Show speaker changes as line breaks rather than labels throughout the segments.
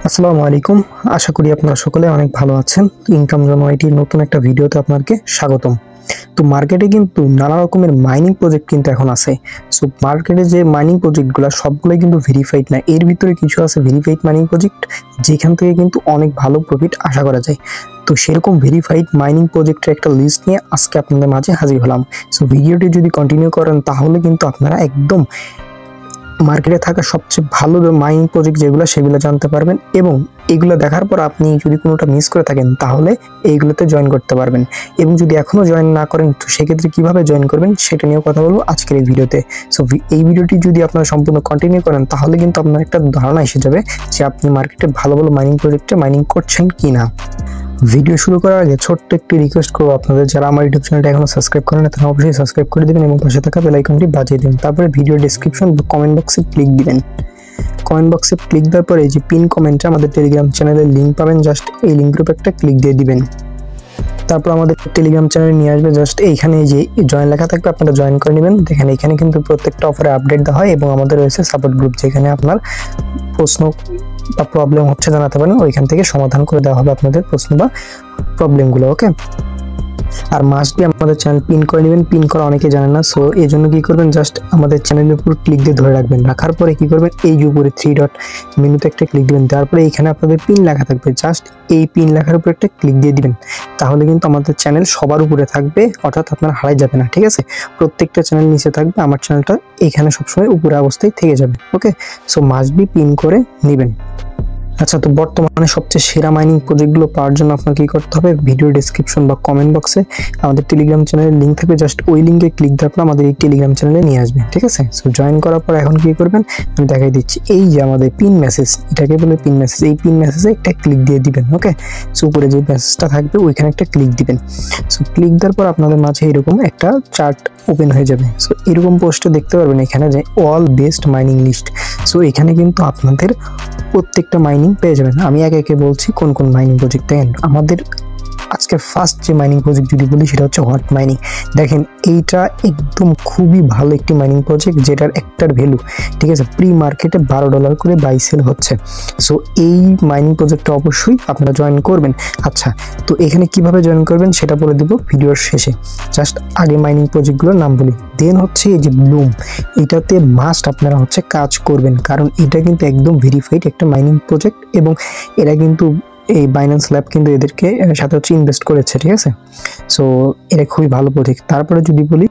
আসসালামু আলাইকুম। আশা করি আপনারা সকলে অনেক ভালো আছেন। ইনকাম জোন আইটির নতুন একটা ভিডিওতে আপনাকে স্বাগতম। তো মার্কেটে কিন্তু নানা রকমের মাইনিং প্রজেক্ট কিন্তু এখন আছে। সো মার্কেটে যে মাইনিং প্রজেক্টগুলো সবগুলোই কিন্তু ভেরিফাইড না, এর ভিতরে কিছু আছে ভেরিফাইড মাইনিং প্রজেক্ট যেখান থেকে কিন্তু অনেক ভালো প্রফিট আশা করা যায়। তো সেরকম ভেরিফাইড মাইনিং প্রজেক্টের একটা লিস্ট নিয়ে আজকে আপনাদের মাঝে হাজির হলাম। সো ভিডিওটি যদি কন্টিনিউ করেন তাহলে কিন্তু আপনারা একদম মার্কেটে থাকা সবচেয়ে ভালো মাইনিং প্রজেক্ট যেগুলো সেগুলো জানতে পারবেন, এবং এগুলো দেখার পর আপনি যদি কোনোটা মিস করে থাকেন তাহলে এইগুলোতে জয়েন করতে পারবেন। এবং যদি এখনও জয়েন না করেন তো সেক্ষেত্রে কীভাবে জয়েন করবেন সেটা নিয়েও কথা বলবো আজকের এই ভিডিওতে। সো এই ভিডিওটি যদি আপনারা সম্পূর্ণ কন্টিনিউ করেন তাহলে কিন্তু আপনার একটা ধারণা এসে যাবে যে আপনি মার্কেটে ভালো ভালো মাইনিং প্রজেক্টে মাইনিং করছেন কি না। ভিডিও শুরু করার আগে ছোট্ট একটি রিকোয়েস্ট করবো আপনাদের, যারা আমার ইউটিউব চ্যানেলটা এখনো সাবস্ক্রাইব করেন না তারা অবশ্যই সাবস্ক্রাইব করে দেবেন এবং পাশে থাকা বেল আইকনটি বাজিয়ে দেবেন। তারপরে ভিডিও ডেসক্রিপশন বা কমেন্ট বক্সে ক্লিক দিবেন। কমেন্ট বক্সে ক্লিক দেওয়ার পরে এই যে পিন কমেন্টে আমাদের টেলিগ্রাম চ্যানেলের লিঙ্ক পাবেন, জাস্ট এই লিঙ্কের উপর একটা ক্লিক দিয়ে দিবেন। তারপর আমাদের টেলিগ্রাম চ্যানেলে নিয়ে আসবে, জাস্ট এইখানে যে জয়েন লেখা থাকবে আপনারা জয়েন করে নেবেন। দেখেন এখানে কিন্তু প্রত্যেকটা অফারে আপডেট দেওয়া হয় এবং আমাদের রয়েছে সাপোর্ট গ্রুপ, যেখানে আপনার প্রশ্ন বা প্রবলেম হচ্ছে জানাতে পারেন, ওইখান থেকে সমাধান করে দেওয়া হবে আপনাদের প্রশ্ন বা প্রবলেমগুলো। ওকে, আর মাস্ট বি আমাদের চ্যানেল পিন করে নেবেন। পিন করা অনেকে জানেন না, সো এই জন্য কী করবেন, জাস্ট আমাদের চ্যানেলের উপর ক্লিক দিয়ে ধরে রাখবেন। রাখার পরে কী করবেন, এই যে উপরে 3 ডট মেনুতে একটা ক্লিক দিবেন। তারপরে এইখানে আপনাদের পিন লেখা থাকবে, জাস্ট এই পিন লেখার উপর একটা ক্লিক দিয়ে দিবেন। তাহলে কিন্তু আমাদের চ্যানেল সবার উপরে থাকবে, অর্থাৎ আপনার হারাই যাবে না। ঠিক আছে, প্রত্যেকটা চ্যানেল নিচে থাকবে, আমার চ্যানেলটা এইখানে সবসময় উপরে অবস্থায় থেকে যাবে। ওকে, সো মাস্ট বি পিন করে নেবেন। আচ্ছা, তো বর্তমানে সবচেয়ে সেরা মাইনিং প্রজেক্টগুলো পাওয়ার জন্য আপনার কী করতে হবে, ভিডিও ডেসক্রিপশন বা কমেন্ট বক্সে আমাদের টেলিগ্রাম চ্যানেলের লিঙ্ক থাকবে, জাস্ট ওই লিঙ্কে ক্লিক দেওয়ার পর আমাদের এই টেলিগ্রাম চ্যানেলে নিয়ে আসবে। ঠিক আছে, সো জয়েন করার পর এখন কী করবেন আমি দেখাই দিচ্ছি। এই যে আমাদের পিন মেসেজ, এটাকে বলে পিন মেসেজ, এই পিন মেসেজে একটা ক্লিক দিয়ে দিবেন। ওকে, সো উপরে যে মেসেজটা থাকবে ওইখানে একটা ক্লিক দিবেন। সো ক্লিক দেওয়ার পর আপনাদের মাঝে এরকম একটা চার্ট ওপেন হয়ে যাবে। সো এরকম পোস্টে দেখতে পারবেন এখানে যে all best mining list. So এখানে কিন্তু আপনাদের প্রত্যেকটা মাইনিং পেয়ে যাবেন। আমি একে একে বলছি কোন কোন মাইনিং প্রজেক্ট। দেখেন আমাদের আজকে ফার্স্ট যে মাইনিং প্রজেক্ট যদি বলি সেটা হচ্ছে হট মাইনিং। দেখেন এইটা একদম খুবই ভালো একটি মাইনিং প্রজেক্ট, যেটার একটার ভ্যালু, ঠিক আছে, প্রি মার্কেটে $12 করে বাই সেল হচ্ছে। সো এই মাইনিং প্রজেক্টটা অবশ্যই আপনারা জয়েন করবেন। আচ্ছা, তো এখানে কিভাবে জয়েন করবেন সেটা বলে দেবো ভিডিওর শেষে। জাস্ট আগে মাইনিং প্রজেক্টগুলোর নাম বলি, দেন হচ্ছে এই যে ব্লুম, এটাতে মাস্ট আপনারা হচ্ছে কাজ করবেন, কারণ এটা কিন্তু একদম ভেরিফাইড একটা মাইনিং প্রজেক্ট এবং এরা কিন্তু এই বাইন্যান্স ল্যাব কিন্তু এদেরকে সাথে হচ্ছে ইনভেস্ট করেছে। ঠিক আছে, সো এটা খুবই ভালো প্রজেক্ট। তারপরে যদি বলি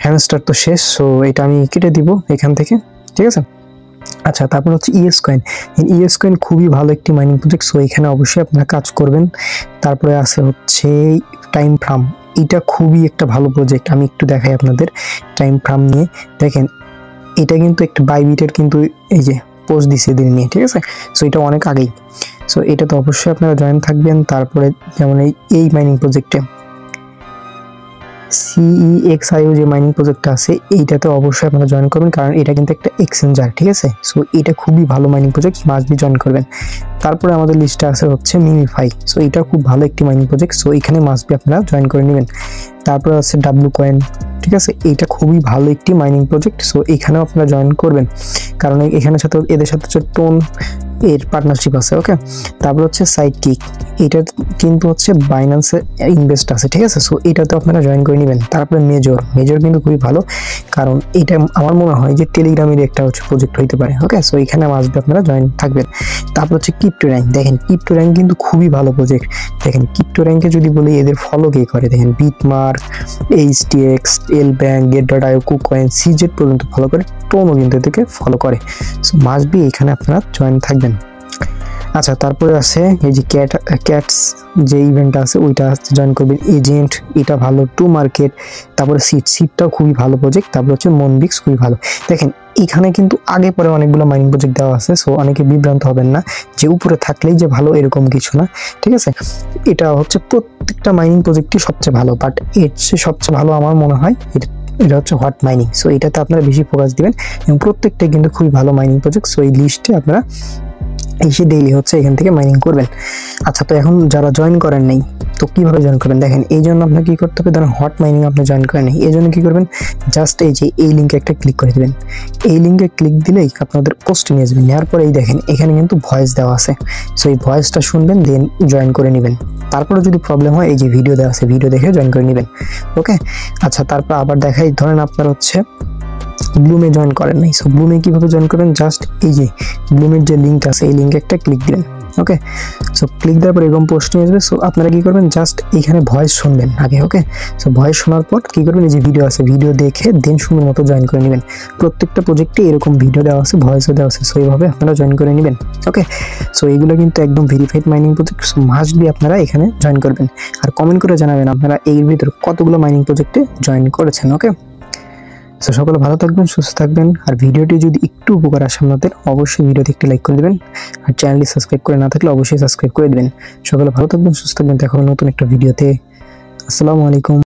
হ্যামস্টার তো শেষ, সো এটা আমি কেটে দিব এখান থেকে। ঠিক আছে, আচ্ছা, তারপর হচ্ছে ইএস কয়েন। ইএস কয়েন খুবই ভালো একটি মাইনিং প্রজেক্ট, সো এখানে অবশ্যই আপনারা কাজ করবেন। তারপরে আছে হচ্ছে টাইম ফ্রাম, এটা খুবই একটা ভালো প্রজেক্ট, আমি একটু দেখাই আপনাদের টাইম ফ্রাম নিয়ে। দেখেন এটা কিন্তু একটা বাইবিটের কিন্তু এই যে পোস্ট দিছে এদের নিয়ে। ঠিক আছে, সো এটা অনেক আগেই, সো এটা তো অবশ্যই আপনারা জয়েন থাকবেন। তারপরে যেমন এই মাইনিং প্রজেক্টে CEXIO যে মাইনিং প্রজেক্টটা আছে এইটাতে অবশ্যই আপনারা জয়েন করবেন, কারণ এটা কিন্তু একটা এক্সচেঞ্জার। ঠিক আছে, সো এটা খুবই ভালো mining project, must be join করবেন। তারপরে আমাদের লিস্টে আছে হচ্ছে মিমিফাই, সো এটা খুব ভালো একটি মাইনিং প্রজেক্ট, সো এখানে মাস্ট বি আপনারা জয়েন করে নেবেন। তারপরে আছে ডাব্লু কয়েন। ঠিক আছে, এইটা খুবই ভালো একটি মাইনিং প্রজেক্ট, সো এখানেও আপনারা জয়েন করবেন, কারণ এখানে সাথে এদের সাথে হচ্ছে টোন এর পার্টনারশিপ আছে। ওকে, তারপর হচ্ছে সাইডকিক, এটা কিন্তু হচ্ছে বাইন্যান্সে ইনভেস্ট আছে। ঠিক আছে, সো এটাতে আপনারা জয়েন করে নেবেন। তারপরে মেজর কিন্তু খুবই ভালো, কারণ এটা আমার মনে হয় যে টেলিগ্রামের একটা হচ্ছে প্রজেক্ট হইতে পারে। ওকে, সো এখানে আসবে আপনারা জয়েন থাকবেন। তারপর হচ্ছে ক্রিপ্টো র্যাঙ্ক। দেখেন ক্রিপ্টো র্যাঙ্ক কিন্তু খুবই ভালো প্রজেক্ট। দেখেন ক্রিপ্টো র্যাঙ্কে যদি বলি এদের ফলো কে করে, দেখেন বিটমার্ক, HTX, এলব্যাঙ্ক, Get.io, কুকয়েন, CZ পর্যন্ত ফলো করে, টোনও কিন্তু এদেরকে ফলো করে। সো মাস্ট বি এখানে আপনারা জয়েন থাকবেন। আচ্ছা, তারপরে আছে এই যে ক্যাটস যে ইভেন্টটা আছে ওইটা জয়েন করবেন। এজেন্ট, এটা ভালো। টু মার্কেট, তারপরে সিটটাও খুবই ভালো প্রজেক্ট। তারপরে হচ্ছে মনবিক্স খুবই ভালো। দেখেন এখানে কিন্তু আগে পরে অনেকগুলো মাইনিং প্রজেক্ট দেওয়া আছে, সো অনেকে বিভ্রান্ত হবেন না যে উপরে থাকলেই যে ভালো এরকম কিছু না। ঠিক আছে, এটা হচ্ছে প্রত্যেকটা মাইনিং প্রজেক্টই সবচেয়ে ভালো, বাট এর চেয়ে সবচেয়ে ভালো আমার মনে হয় এটা হচ্ছে হট মাইনিং। সো এটাতে আপনারা বেশি ফোকাস দিবেন এবং প্রত্যেকটাই কিন্তু খুবই ভালো মাইনিং প্রজেক্ট। সো এই লিস্টে আপনারা এসে ডেইলি হচ্ছে এখান থেকে মাইনিং করবেন। আচ্ছা, তো এখন যারা জয়েন করেন নাই, তো কিভাবে জয়েন করবেন দেখেন। এই জন্য আপনাকে কি করতে হবে, ধরেন হট মাইনিং আপনি জয়েন করেন নাই, এই জন্য কি করবেন, জাস্ট এই যে এই লিঙ্কে একটা ক্লিক করে দেবেন। এই লিঙ্কে ক্লিক দিলেই আপনাদের পোস্টে নিয়ে যাবেন। নেওয়ার পরে এই দেখেন এখানে কিন্তু ভয়েস দেওয়া আছে, সো এই ভয়েসটা শুনবেন, দেন জয়েন করে নেবেন। তারপরে যদি প্রবলেম হয় এই যে ভিডিও দেওয়া আছে, ভিডিও দেখে জয়েন করে নেবেন। ওকে, আচ্ছা তারপর আবার দেখাই, ধরেন আপনার হচ্ছে ব্লুমে জয়েন করেন নাই, সো ব্লুমে কিভাবে জয়েন করবেন, জাস্ট এই যে ব্লুমের যে লিঙ্ক আছে এই লিঙ্কে একটা ক্লিক দিবেন। ওকে, সো ক্লিক দেওয়ার পর এরকম পোস্ট নিয়ে আসবে। সো আপনারা কি করবেন, জাস্ট এইখানে ভয়েস শুনবেন আগে। ওকে, সো ভয়েস শোনার পর কি করবেন, এই যে ভিডিও আছে, ভিডিও দেখে দেন সুন্দর মতো জয়েন করে নেবেন। প্রত্যেকটা প্রজেক্টে এরকম ভিডিও দেওয়া আছে, ভয়েসও দেওয়া আছে, সো এইভাবে আপনারা জয়েন করে নেবেন। ওকে, সো এইগুলো কিন্তু একদম verified mining project, so must be আপনারা এখানে জয়েন করবেন। আর কমেন্ট করে জানাবেন আপনারা এর ভিতরে কতগুলো মাইনিং প্রজেক্টে জয়েন করেছেন। ওকে, তো সকলে ভালো থাকবেন, সুস্থ থাকবেন। আর ভিডিওটি যদি একটু উপকার আসে আপনাদের, অবশ্যই ভিডিওতে একটি লাইক করে দেবেন। আর চ্যানেলটি সাবস্ক্রাইব করে না থাকলে অবশ্যই সাবস্ক্রাইব করে দেবেন। সকলে ভালো থাকবেন, সুস্থ থাকবেন। দেখা হবে নতুন একটা ভিডিওতে। আসসালামু আলাইকুম।